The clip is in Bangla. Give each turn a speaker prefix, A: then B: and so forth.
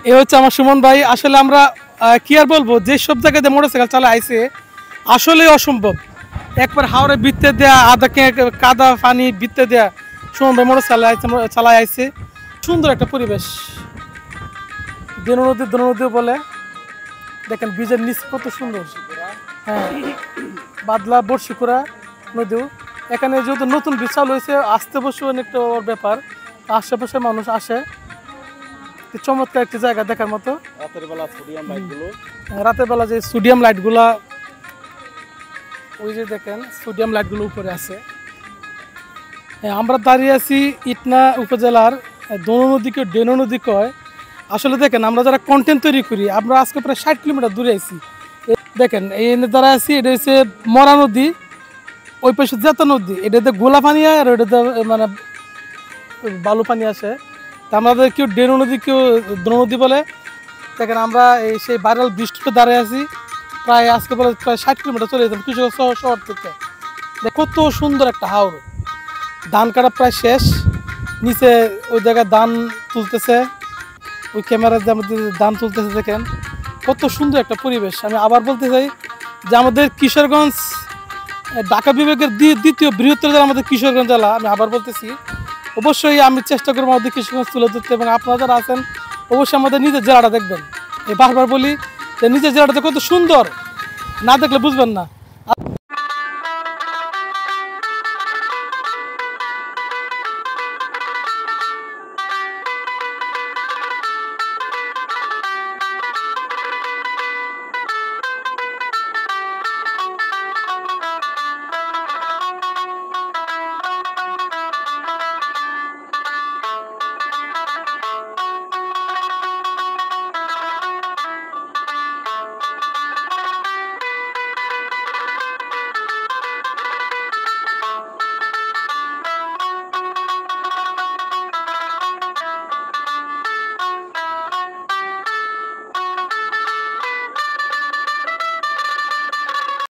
A: এই হচ্ছে আমার সুমন ভাই। আসলে আমরা কি আর বলবো, যে সব জায়গাতে মোটরসাইকেল চালা আইছে আসলে অসম্ভব। একবার হাওড়ে বৃত্তে দেয়া আদাকে কাদা পানি বৃত্তে দেয়া সুমন ভাই মোটরসাইকেল চালায় আইছে। সুন্দর একটা পরিবেশ, দনু নদী বলে। দেখেন বীজের নিচ কত সুন্দর। হ্যাঁ, বাদলা বর্ষিকুড়া নদীও এখানে যেহেতু নতুন বীজ চালু হয়েছে, আসতে বসে অনেকটা ওর ব্যাপার। আশেপাশে মানুষ আসে, চমৎকার একটি জায়গা দেখার মতো। রাতের বেলা যে সোডিয়াম লাইটগুলা, ওই যে দেখেন সোডিয়াম লাইটগুলো উপরে আছে। আমরা দাঁড়িয়ে আছি ইটনা উপজেলার দনু নদীকে ডেনু নদী কয়। আসলে দেখেন আমরা যারা কন্টেন্ট তৈরি করি, আমরা আজকে প্রায় 60 কিলোমিটার দূরে আছি। দেখেন এই দ্বারা আছি, এটা হচ্ছে মরা নদী, ওই পাশে জেতা নদী, এটাতে গোলা পানি হয় আর ওইটাতে মানে বালু পানি আসে। তা আমাদের কেউ ডেনু নদী কেউ দনু নদী বলে। দেখেন আমরা এই সেই ভাইরাল বৃষ্টিতে দাঁড়িয়ে আছি, প্রায় আজকে বলে প্রায় 60 কিলোমিটার চলে যেতাম কৃষক শহর থেকে। কত সুন্দর একটা হাওর। ধান কাটা প্রায় শেষ, নিচে ওই জায়গায় ধান তুলতেছে, ওই ক্যামেরার মধ্যে ধান তুলতেছে। দেখেন কত সুন্দর একটা পরিবেশ। আমি আবার বলতে চাই যে আমাদের কিশোরগঞ্জ ঢাকা বিভাগের দ্বিতীয় বৃহত্তর জেলা আমাদের কিশোরগঞ্জ জেলা। আমি আবার বলতেছি, অবশ্যই আমি চেষ্টা করবো আমাদের কিশোরগঞ্জ তুলে ধরতে, এবং আপনারা যারা আছেন অবশ্যই আমাদের নিজের জেলাটা দেখবেন। এই বারবার বলি যে নিজের জেলাটা কত সুন্দর, না দেখলে বুঝবেন না।